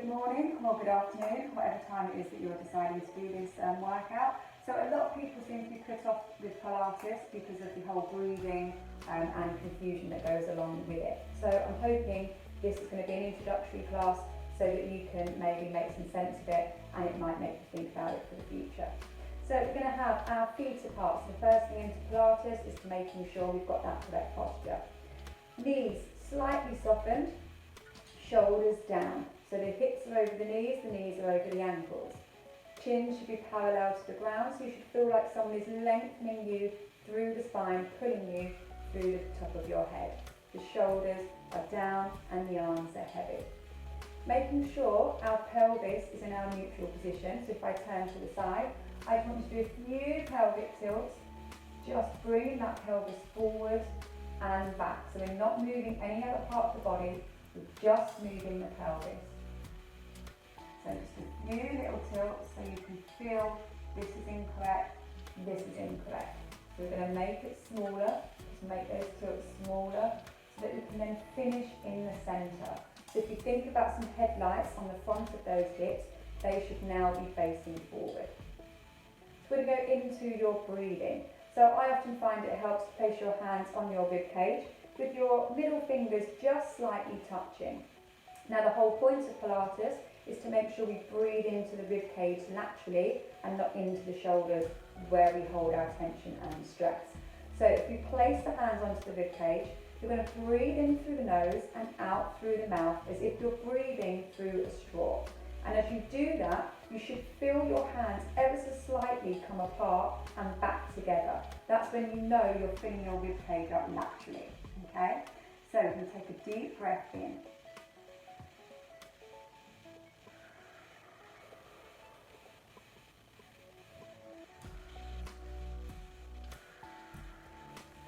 good morning or good afternoon, whatever time it is that you're deciding to do this workout. So a lot of people seem to be put off with Pilates because of the whole breathing and confusion that goes along with it. So I'm hoping this is going to be an introductory class so that you can maybe make some sense of it and it might make you think about it for the future. So we're going to have our feet apart. So the first thing into Pilates is to making sure we've got that correct posture. Knees slightly softened, shoulders down. So the hips are over the knees are over the ankles. Chin should be parallel to the ground, so you should feel like someone is lengthening you through the spine, pulling you through the top of your head. The shoulders are down and the arms are heavy. Making sure our pelvis is in our neutral position, so if I turn to the side, I just want you to do a few pelvic tilts, just bringing that pelvis forward and back. So we're not moving any other part of the body, we're just moving the pelvis. So just a few little tilts so you can feel this is incorrect, this is incorrect. So we're going to make it smaller, just make those tilts smaller so that we can then finish in the centre. So if you think about some headlights on the front of those hips, they should now be facing forward. So we're going to go into your breathing. So I often find it helps to place your hands on your rib cage with your middle fingers just slightly touching. Now the whole point of Pilates is to make sure we breathe into the rib cage laterally and not into the shoulders where we hold our tension and stress. So if you place the hands onto the rib cage, you're going to breathe in through the nose and out through the mouth as if you're breathing through a straw. And as you do that, you should feel your hands ever so slightly come apart and back together. That's when you know you're filling your rib cage up laterally. Okay? So you can take a deep breath in.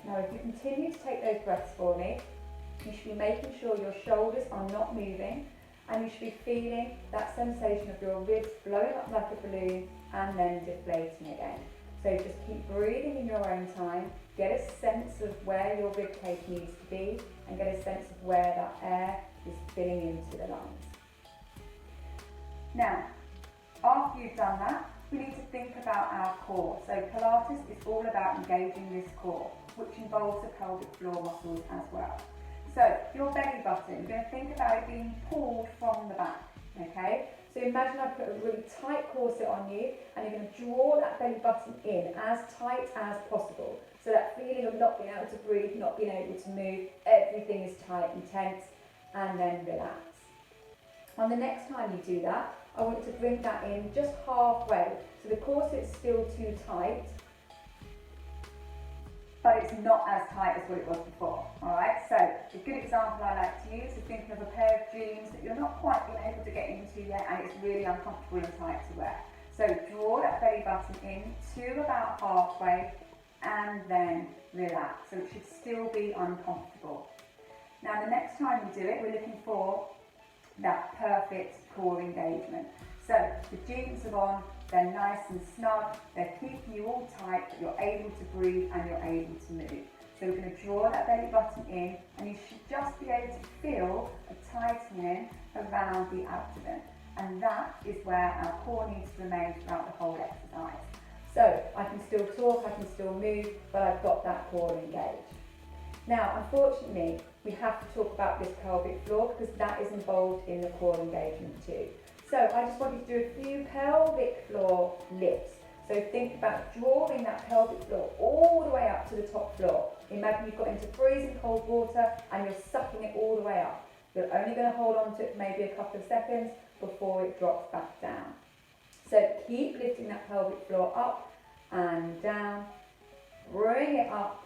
Now if you continue to take those breaths for me, you should be making sure your shoulders are not moving and you should be feeling that sensation of your ribs blowing up like a balloon and then deflating again. So just keep breathing in your own time, get a sense of where your rib cage needs to be and get a sense of where that air is filling into the lungs. Now, after you've done that, we need to think about our core. So Pilates is all about engaging this core, which involves the pelvic floor muscles as well. So your belly button, you're going to think about it being pulled from the back, okay? So imagine I put a really tight corset on you and you're going to draw that belly button in as tight as possible. So that feeling of not being able to breathe, not being able to move, everything is tight and tense, and then relax. On the next time you do that, I want you to bring that in just halfway. So the corset's still too tight, but it's not as tight as what it was before, all right? So a good example I like to use is thinking of a pair of jeans that you're not quite been able to get into yet and it's really uncomfortable and tight to wear. So draw that belly button in to about halfway and then relax. So it should still be uncomfortable. Now the next time we do it, we're looking for that perfect core engagement. So the jeans are on, they're nice and snug, they're keeping you all tight, but you're able to breathe and you're able to move. So we're going to draw that belly button in and you should just be able to feel a tightening around the abdomen. And that is where our core needs to remain throughout the whole exercise. So I can still talk, I can still move, but I've got that core engaged. Now, unfortunately, we have to talk about this pelvic floor because that is involved in the core engagement too. So I just want you to do a few pelvic floor lifts. So think about drawing that pelvic floor all the way up to the top floor. Imagine you've got into freezing cold water and you're sucking it all the way up. You're only going to hold on to it for maybe a couple of seconds before it drops back down. So keep lifting that pelvic floor up and down, bring it up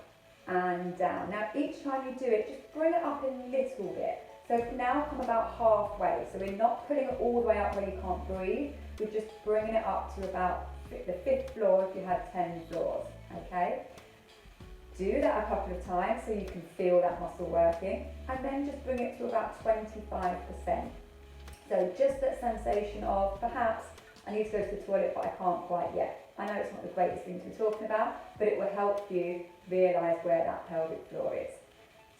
and down. Now each time you do it, just bring it up a little bit. So now come about halfway. So we're not putting it all the way up where you can't breathe. We're just bringing it up to about the 5th floor if you had 10 floors, okay? Do that a couple of times so you can feel that muscle working and then just bring it to about 25%. So just that sensation of perhaps I need to go to the toilet but I can't quite yet. I know it's not the greatest thing to be talking about, but it will help you realise where that pelvic floor is.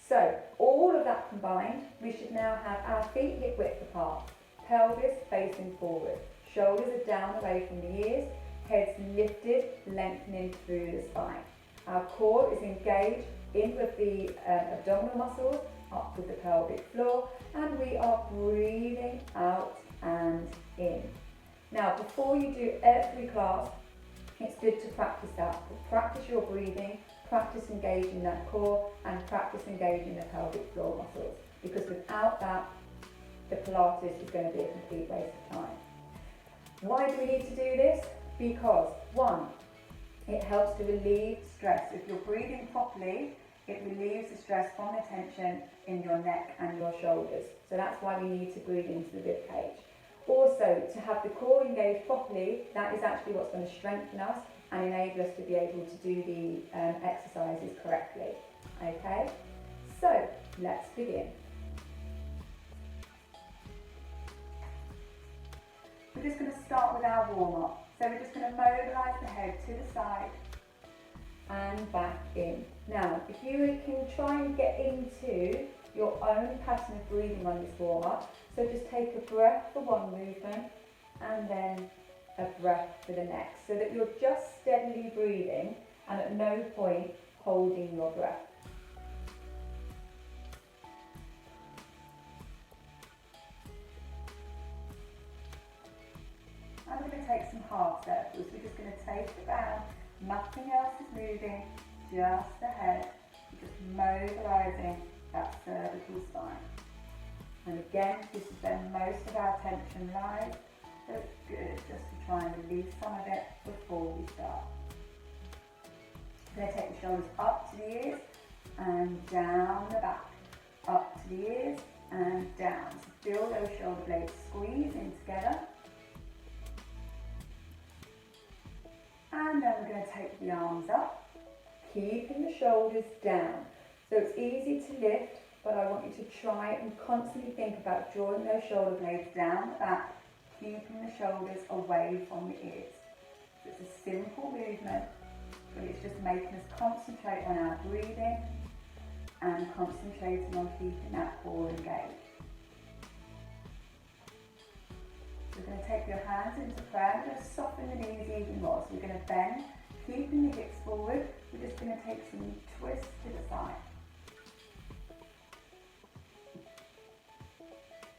So all of that combined, we should now have our feet hip width apart, pelvis facing forward. Shoulders are down away from the ears, head's lifted, lengthening through the spine. Our core is engaged in with the abdominal muscles, up with the pelvic floor, and we are breathing out and in. Now, before you do every class, it's good to practice that. Practice your breathing, practice engaging that core, and practice engaging the pelvic floor muscles, because without that, the Pilates is going to be a complete waste of time. Why do we need to do this? Because, one, it helps to relieve stress. If you're breathing properly, it relieves the stress from the tension in your neck and your shoulders. So that's why we need to breathe into the rib cage. Also, to have the core engaged properly, that is actually what's going to strengthen us and enable us to be able to do the exercises correctly. Okay, so let's begin. We're just going to start with our warm-up. So we're just going to mobilise the head to the side and back in. Now, if you can try and get into your own pattern of breathing on this warm-up, so just take a breath for one movement and then a breath for the next, so that you're just steadily breathing and at no point holding your breath. I'm going to take some half circles. We're just going to take it down, nothing else is moving, just the head, just mobilising that cervical spine. And again, this is where most of our tension lies, so it's good just to try and release some of it before we start. I'm going to take the shoulders up to the ears and down the back, up to the ears and down. So feel those shoulder blades squeeze in together. And then we're going to take the arms up, keeping the shoulders down. So it's easy to lift, but I want you to try and constantly think about drawing those shoulder blades down the back, keeping the shoulders away from the ears. So it's a simple movement, but it's just making us concentrate on our breathing and concentrating on keeping that core engaged. We're going to take your hands into prayer. We're going to soften the knees even more. So we're going to bend, keeping the hips forward. We're just going to take some twists to the side.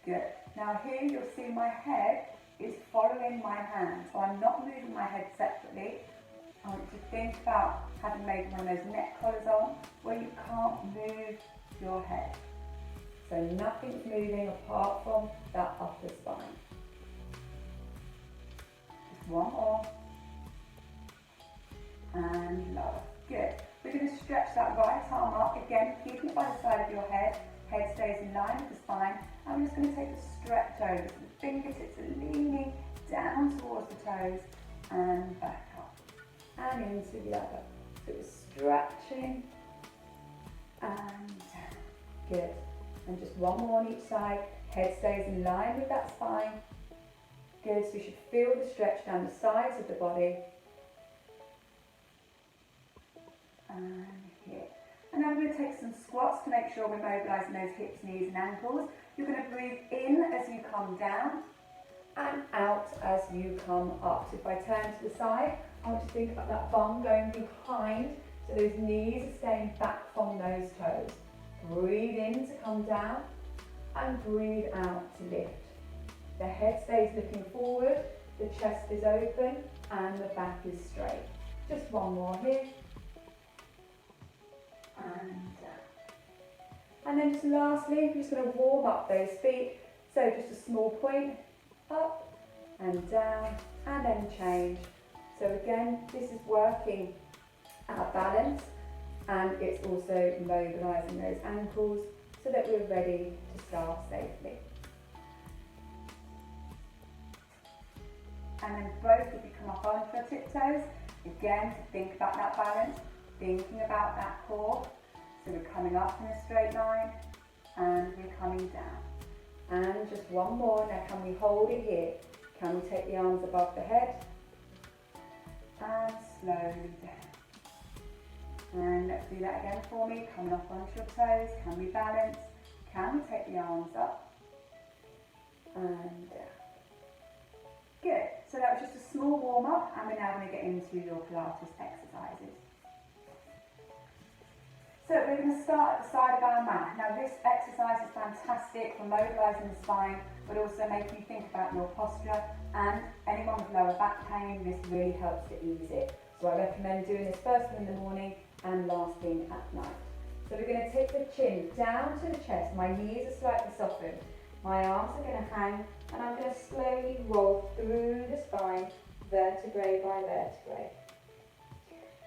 Good. Now here you'll see my head is following my hand. So I'm not moving my head separately. I want you to think about having maybe one of those neck collars on where you can't move your head. So nothing's moving apart from that upper spine. One more, and lower. Good. We're going to stretch that right arm up, again keeping it by the side of your head. Head stays in line with the spine, and we're just going to take a stretch over. So the fingertips are leaning down towards the toes and back up and into the other. So we're stretching and down. Good. And just one more on each side. Head stays in line with that spine. Good, so you should feel the stretch down the sides of the body. And here. And now we're going to take some squats to make sure we're mobilising those hips, knees and ankles. You're going to breathe in as you come down and out as you come up. So if I turn to the side, I want you to think about that bum going behind, so those knees are staying back from those toes. Breathe in to come down and breathe out to lift. The head stays looking forward, the chest is open and the back is straight. Just one more here. And down. And then just lastly, we're just going to warm up those feet. So just a small point, up and down, and then change. So again, this is working our balance, and it's also mobilising those ankles so that we're ready to start safely. And then both of you come up onto your tiptoes, again to think about that balance, thinking about that core. So we're coming up in a straight line and we're coming down. And just one more, now can we hold it here? Can we take the arms above the head? And slowly down. And let's do that again for me, coming up onto your toes. Can we balance? Can we take the arms up? And down. warm up, and we're now going to get into your Pilates exercises. So we're going to start at the side of our mat. Now this exercise is fantastic for mobilising the spine, but also making you think about your posture, and anyone with lower back pain, this really helps to ease it. So I recommend doing this first thing in the morning and last thing at night. So we're going to take the chin down to the chest. My knees are slightly softened. My arms are going to hang, and I'm going to slowly roll through the spine, vertebrae by vertebrae.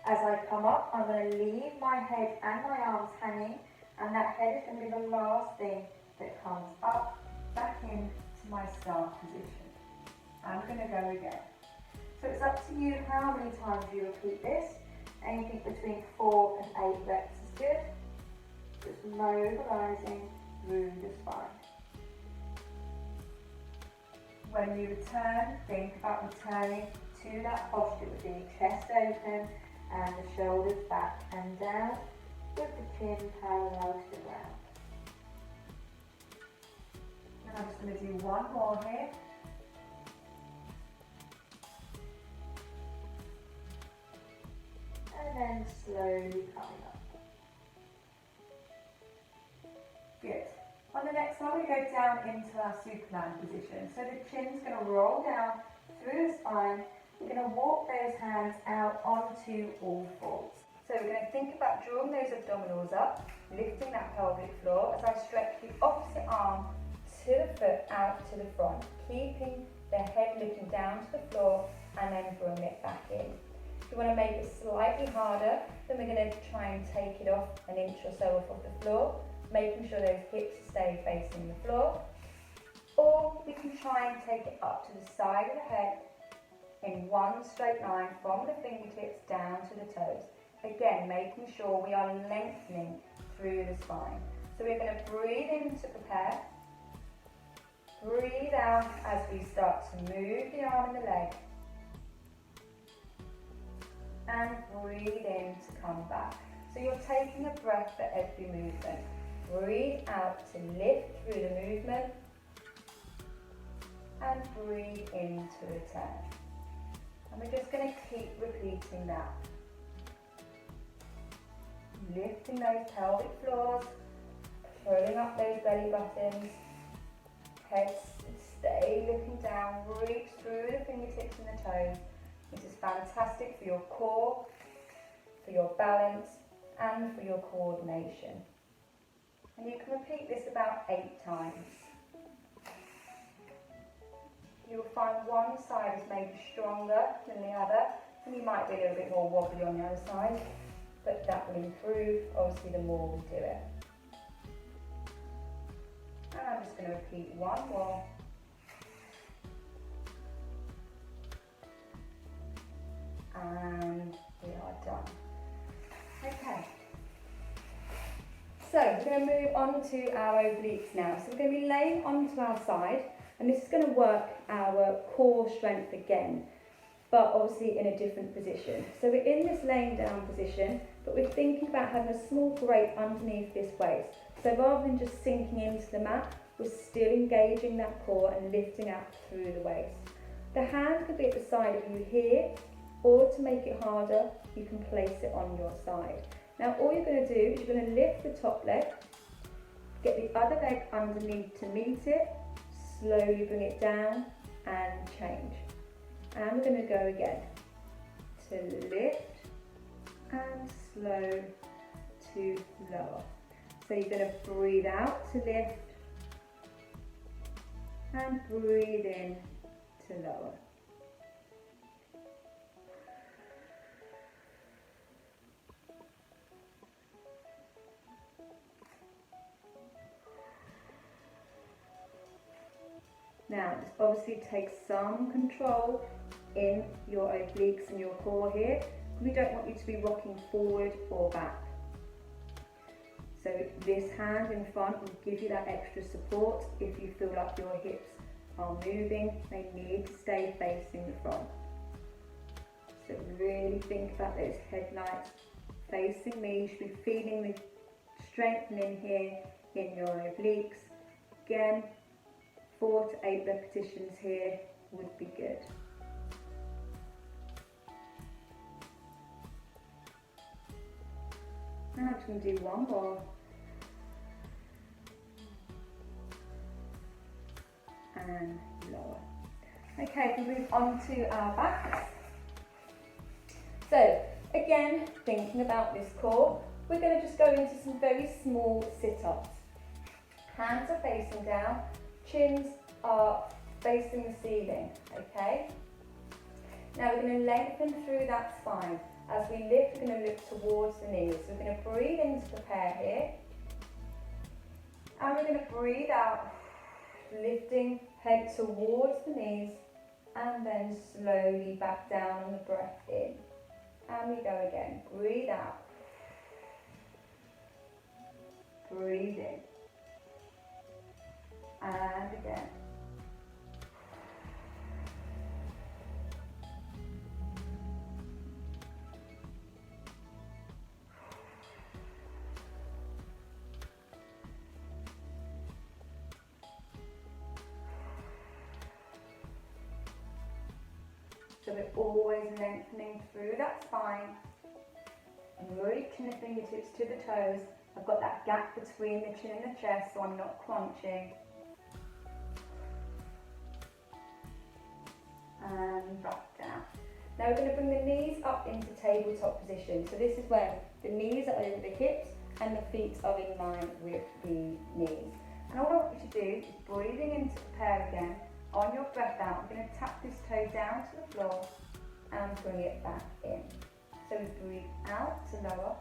As I come up, I'm going to leave my head and my arms hanging, and that head is going to be the last thing that comes up, back into my start position. I'm going to go again. So it's up to you how many times you repeat this. Anything between 4 and 8 reps is good. Just mobilising through the spine. When you return, think about returning to that posture with the chest open and the shoulders back and down, with the chin parallel to the ground. And I'm just going to do one more here. And then slowly coming up. Good. On the next one, we go down into our Superman position. So the chin's going to roll down through the spine. We're going to walk those hands out onto all fours. So we're going to think about drawing those abdominals up, lifting that pelvic floor as I stretch the opposite arm to the foot out to the front, keeping the head looking down to the floor and then bring it back in. If you want to make it slightly harder, then we're going to try and take it off an inch or so off of the floor, making sure those hips stay facing the floor. Or we can try and take it up to the side of the head in one straight line from the fingertips down to the toes. Again, making sure we are lengthening through the spine. So we're going to breathe in to prepare. Breathe out as we start to move the arm and the leg. And breathe in to come back. So you're taking a breath for every movement. Breathe out to lift through the movement. And breathe in to return. And we're just going to keep repeating that. Lifting those pelvic floors, pulling up those belly buttons, head stay looking down, reach through the fingertips and the toes. This is fantastic for your core, for your balance, and for your coordination. And you can repeat this about 8 times. You will find one side is maybe stronger than the other, and you might be a little bit more wobbly on the other side, but that will improve, obviously, the more we do it. And I'm just going to repeat one more. And we are done. Okay. So we're going to move on to our obliques now. So we're going to be laying onto our side, and this is going to work our core strength again, but obviously in a different position. So we're in this laying down position, but we're thinking about having a small grate underneath this waist. So rather than just sinking into the mat, we're still engaging that core and lifting out through the waist. The hand could be at the side of you here, or to make it harder, you can place it on your side. Now all you're going to do is you're going to lift the top leg, get the other leg underneath to meet it, slowly bring it down and change. And we're going to go again. To lift and slow to lower. So you're going to breathe out to lift and breathe in to lower. Now, this obviously takes some control in your obliques and your core here. We don't want you to be rocking forward or back. So this hand in front will give you that extra support if you feel like your hips are moving. They need to stay facing the front. So really think about those headlights facing me. You should be feeling the strengthening here in your obliques. Again, 4 to 8 repetitions here would be good. Now I'm just going to do one more. And lower. Okay, we move on to our backs. So again, thinking about this core, we're going to just go into some very small sit-ups. Hands are facing down, chins are facing the ceiling, okay? Now we're going to lengthen through that spine. As we lift, we're going to look towards the knees. So we're going to breathe in to prepare here. And we're going to breathe out, lifting head towards the knees, and then slowly back down on the breath in. And we go again. Breathe out. Breathe in. And again. So we're always lengthening through that spine and reaching the fingertips to the toes. I've got that gap between the chin and the chest, so I'm not crunching. And back down. Now we're going to bring the knees up into tabletop position. So this is where the knees are over the hips and the feet are in line with the knees. And all I want you to do is breathing in to prepare again. On your breath out, I'm going to tap this toe down to the floor and bring it back in. So we breathe out to lower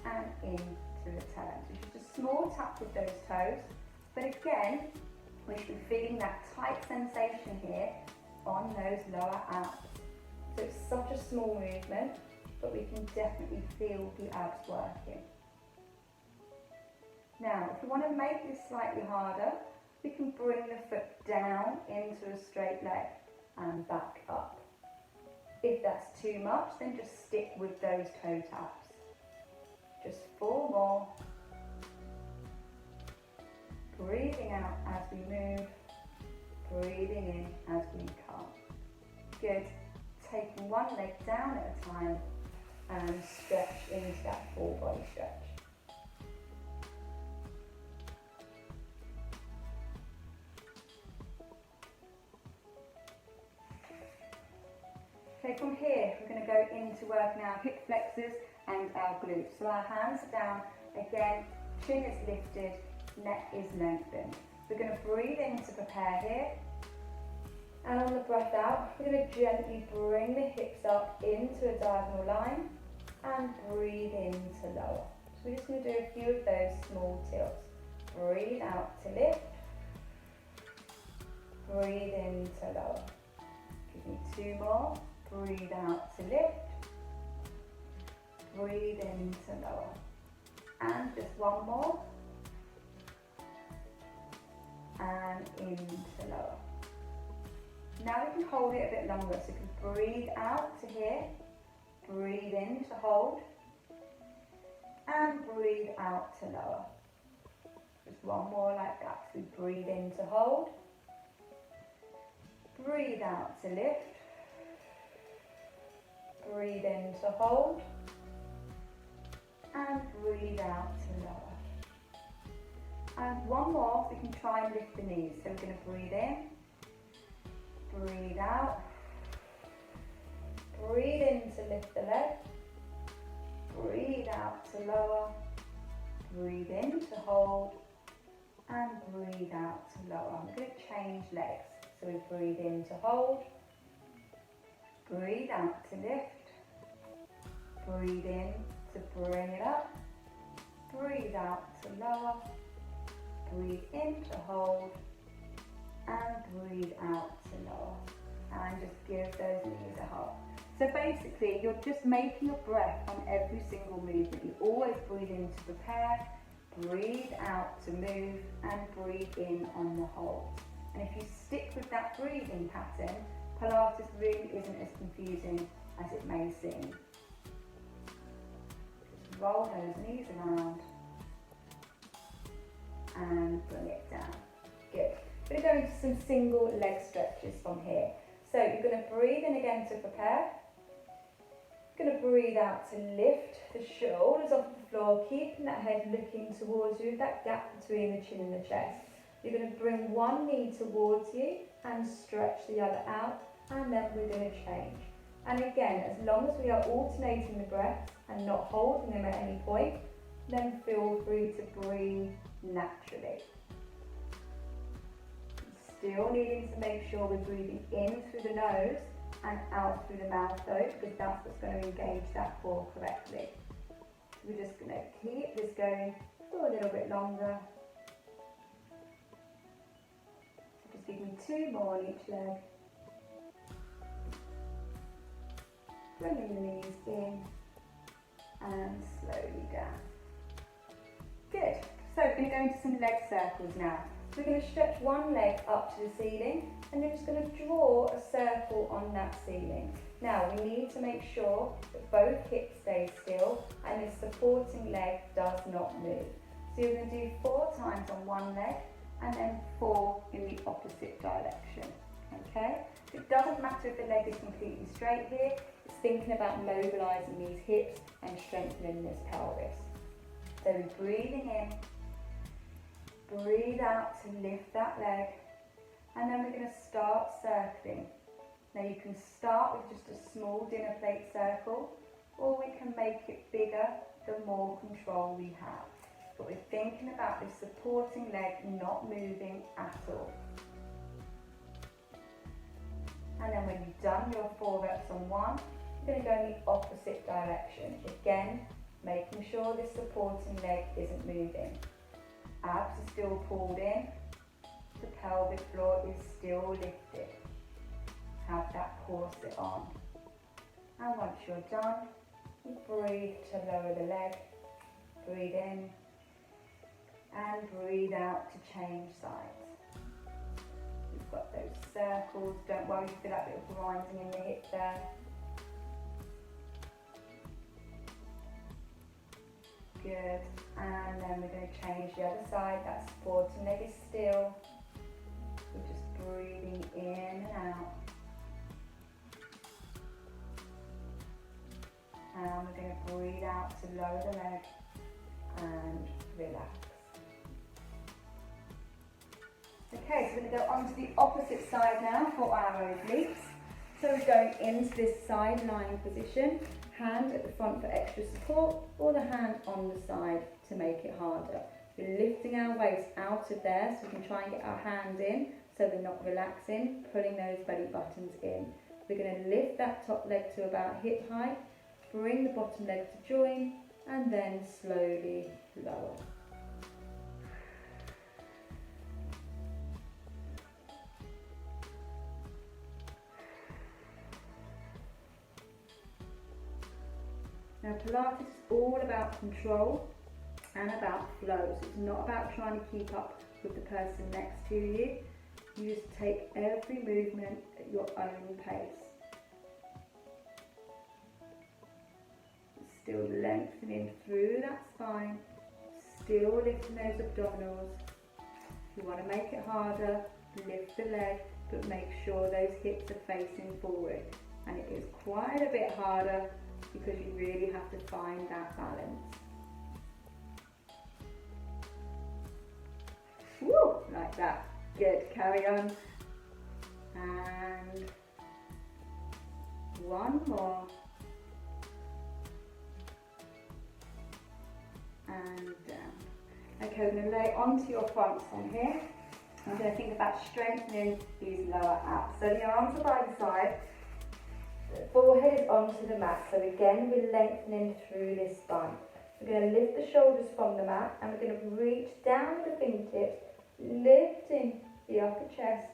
and in to return. So just a small tap with those toes. But again, we should be feeling that tight sensation here on those lower abs. So it's such a small movement, but we can definitely feel the abs working. Now, if we want to make this slightly harder, we can bring the foot down into a straight leg and back up. If that's too much, then just stick with those toe taps. Just 4 more. Breathing out as we move, breathing in as we come. Good. Taking one leg down at a time and stretch into that full body stretch. Okay, from here we're going to go into working our hip flexors and our glutes. So our hands are down, again, chin is lifted, neck is lengthened. We're going to breathe in to prepare here. And on the breath out, we're going to gently bring the hips up into a diagonal line and breathe in to lower. So we're just going to do a few of those small tilts. Breathe out to lift. Breathe in to lower. Give me 2 more. Breathe out to lift. Breathe in to lower. And just 1 more. And in to lower. Now we can hold it a bit longer, so you can breathe out to here, breathe in to hold, and breathe out to lower. Just 1 more like that. So we breathe in to hold, breathe out to lift, breathe in to hold, and breathe out to lower. And 1 more, so we can try and lift the knees. So we're going to breathe in, breathe out, breathe in to lift the leg, breathe out to lower, breathe in to hold, and breathe out to lower. I'm going to change legs. So we breathe in to hold, breathe out to lift, breathe in to bring it up, breathe out to lower, breathe in to hold, and breathe out to lower. And just give those knees a hug. So basically, you're just making a breath on every single movement. You always breathe in to prepare, breathe out to move, and breathe in on the hold. And if you stick with that breathing pattern, Pilates really isn't as confusing as it may seem. Just roll those knees around and bring it down. Good. We're going to go into some single leg stretches from here. So you're going to breathe in again to prepare. Going to breathe out to lift the shoulders off the floor, keeping that head looking towards you, that gap between the chin and the chest. You're going to bring one knee towards you and stretch the other out, and then we're going to change. And again, as long as we are alternating the breaths and not holding them at any point, then feel free to breathe naturally. Still needing to make sure we're breathing in through the nose and out through the mouth though, because that's what's going to engage that core correctly. So we're just going to keep this going for a little bit longer. So just give me 2 more on each leg. Bringing the knees in and slowly down. Good. So we're going to go into some leg circles now. So we're going to stretch one leg up to the ceiling and you're just going to draw a circle on that ceiling. Now we need to make sure that both hips stay still and the supporting leg does not move. So you're going to do 4 times on one leg and then 4 in the opposite direction. Okay? So it doesn't matter if the leg is completely straight here, it's thinking about mobilising these hips and strengthening this pelvis. So we're breathing in, breathe out to lift that leg, and then we're going to start circling. Now you can start with just a small dinner plate circle, or we can make it bigger the more control we have. But we're thinking about this supporting leg not moving at all. And then when you've done your 4 reps on one, you're going to go in the opposite direction. Again, making sure this supporting leg isn't moving. Abs are still pulled in, the pelvic floor is still lifted. Have that core sit on. And once you're done, you breathe to lower the leg, breathe in, and breathe out to change sides. We've got those circles, don't worry if you feel that bit of grinding in the hip there. Good, and then we're going to change the other side, that supporting leg is still. We're just breathing in and out. And we're going to breathe out to lower the leg and relax. Okay, so we're going to go on to the opposite side now for our obliques. So we're going into this side lying position, hand at the front for extra support, or the hand on the side to make it harder. We're lifting our waist out of there so we can try and get our hands in so we're not relaxing, pulling those belly buttons in. We're going to lift that top leg to about hip height, bring the bottom leg to join, and then slowly lower. Now Pilates is all about control and about flow, so it's not about trying to keep up with the person next to you. You just take every movement at your own pace. Still lengthening through that spine, still lifting those abdominals. If you want to make it harder, lift the leg, but make sure those hips are facing forward. And it is quite a bit harder because you really have to find that balance. Woo, like that. Good, carry on. And one more. And down. Okay, we're going to lay onto your fronts on here. I'm going to think about strengthening these lower abs. So your arms are by the side. The forehead is onto the mat, so again we're lengthening through this spine. We're going to lift the shoulders from the mat and we're going to reach down the fingertips, lifting the upper chest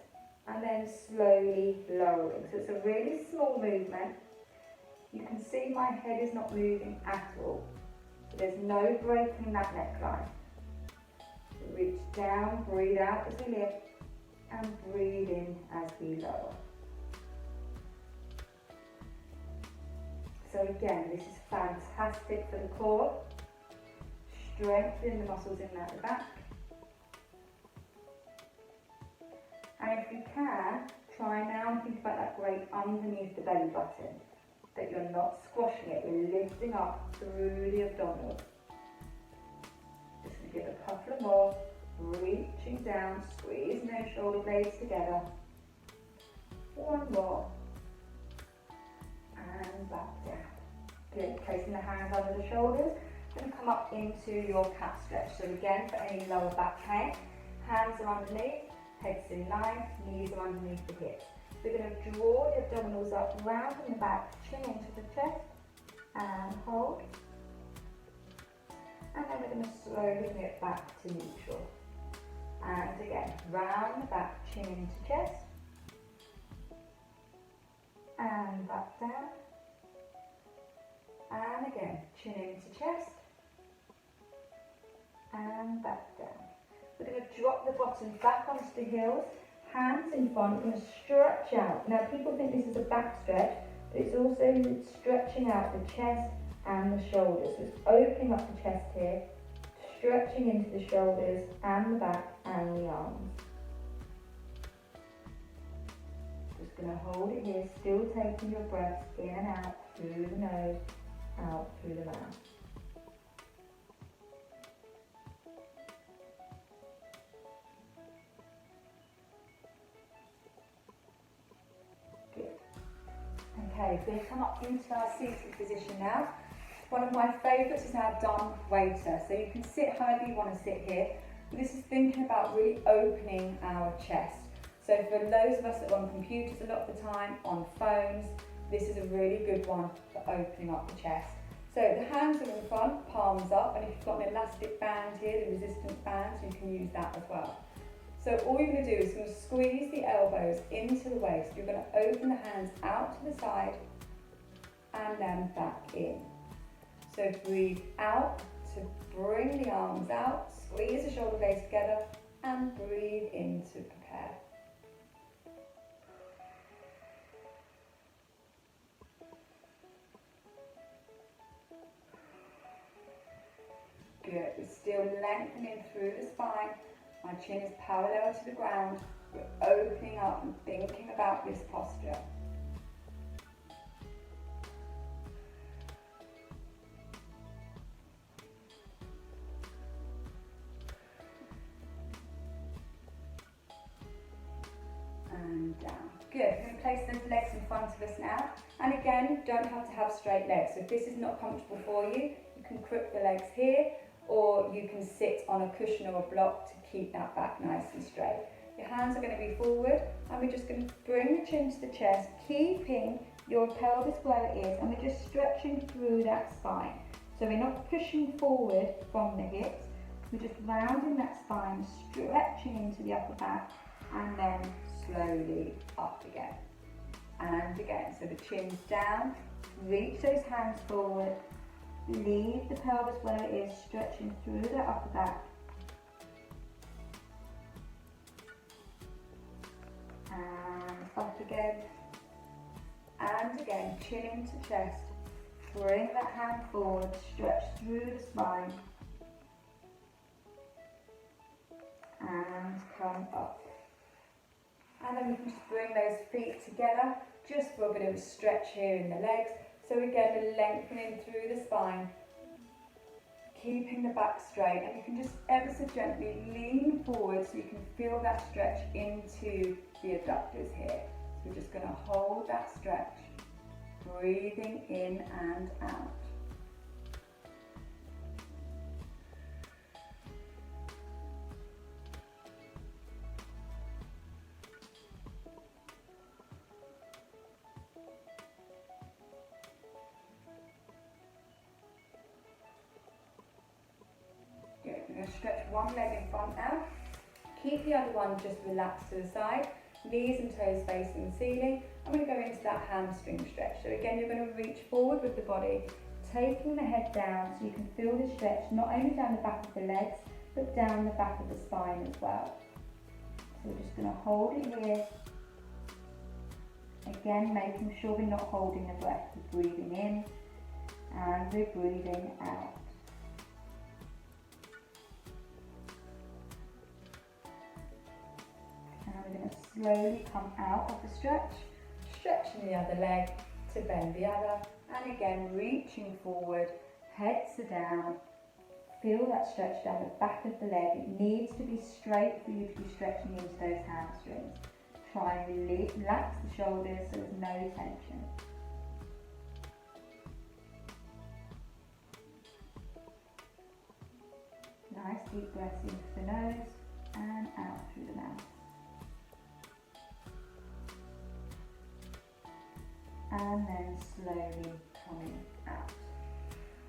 and then slowly lowering. So it's a really small movement. You can see my head is not moving at all. So there's no break in that neckline. Reach down, breathe out as we lift and breathe in as we lower. So again, this is fantastic for the core, strengthening the muscles in at the back. And if you can, try now and think about that grate underneath the belly button. that you're not squashing it, you're lifting up through the abdominals. Just going to give a couple of more, reaching down, squeezing those shoulder blades together. One more, and back down. Good, placing the hands under the shoulders, going to come up into your cat stretch. So again, for any lower back pain, hands are underneath, head's in line, knees are underneath the hips. We're going to draw the abdominals up, round in the back, chin into the chest, and hold. And then we're going to slowly bring it back to neutral. And again, round the back, chin into chest, and back down. And again, chin into chest, and back down. We're going to drop the bottom back onto the heels, hands in front, we're going to stretch out. Now people think this is a back stretch, but it's also stretching out the chest and the shoulders. So it's opening up the chest here, stretching into the shoulders and the back and the arms. Just going to hold it here, still taking your breaths in and out through the nose, out through the mouth. Okay, we're going to come up into our seated position now. One of my favourites is our dumb waiter. So you can sit however you want to sit here. But this is thinking about really opening our chest. So for those of us that are on computers a lot of the time, on phones, this is a really good one for opening up the chest. So the hands are in front, palms up, and if you've got an elastic band here, the resistance bands, you can use that as well. So all you're going to do is you're going to squeeze the elbows into the waist. You're going to open the hands out to the side and then back in. So breathe out to bring the arms out, squeeze the shoulder blades together and breathe in to prepare. Good, we're still lengthening through the spine. My chin is parallel to the ground. We're opening up and thinking about this posture. And down. Good, we're going to place those legs in front of us now. And again, don't have to have straight legs. So if this is not comfortable for you, you can crook the legs here, or you can sit on a cushion or a block to keep that back nice and straight. Your hands are going to be forward, and we're just going to bring the chin to the chest, keeping your pelvis where it is, and we're just stretching through that spine. So we're not pushing forward from the hips, we're just rounding that spine, stretching into the upper back, and then slowly up again. And again, so the chin's down, reach those hands forward, leave the pelvis where it is, stretching through the upper back. And up again. And again, chin into chest. Bring that hand forward, stretch through the spine. And come up. And then we can just bring those feet together, just for a bit of a stretch here in the legs. So again, we're lengthening through the spine, keeping the back straight, and you can just ever so gently lean forward so you can feel that stretch into the abductors here. So we're just going to hold that stretch, breathing in and out. Stretch one leg in front now. Keep the other one just relaxed to the side. Knees and toes facing the ceiling. I'm going to go into that hamstring stretch. So again, you're going to reach forward with the body, taking the head down so you can feel the stretch not only down the back of the legs, but down the back of the spine as well. So we're just going to hold it here. Again, making sure we're not holding the breath. We're breathing in and we're breathing out. And we're going to slowly come out of the stretch, stretching the other leg, to bend the other, and again reaching forward, heads are down. Feel that stretch down the back of the leg. It needs to be straight for you to be stretching into those hamstrings. Try and relax the shoulders so there's no tension. Nice deep breaths in through the nose and out through the mouth. And then slowly coming out.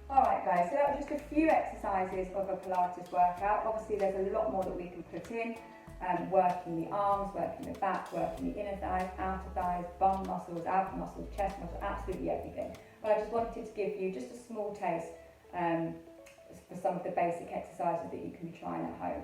Alright guys, so that was just a few exercises of a Pilates workout. Obviously there's a lot more that we can put in, working the arms, working the back, working the inner thighs, outer thighs, bum muscles, abs muscles, chest muscles, absolutely everything. But I just wanted to give you just a small taste for some of the basic exercises that you can be trying at home.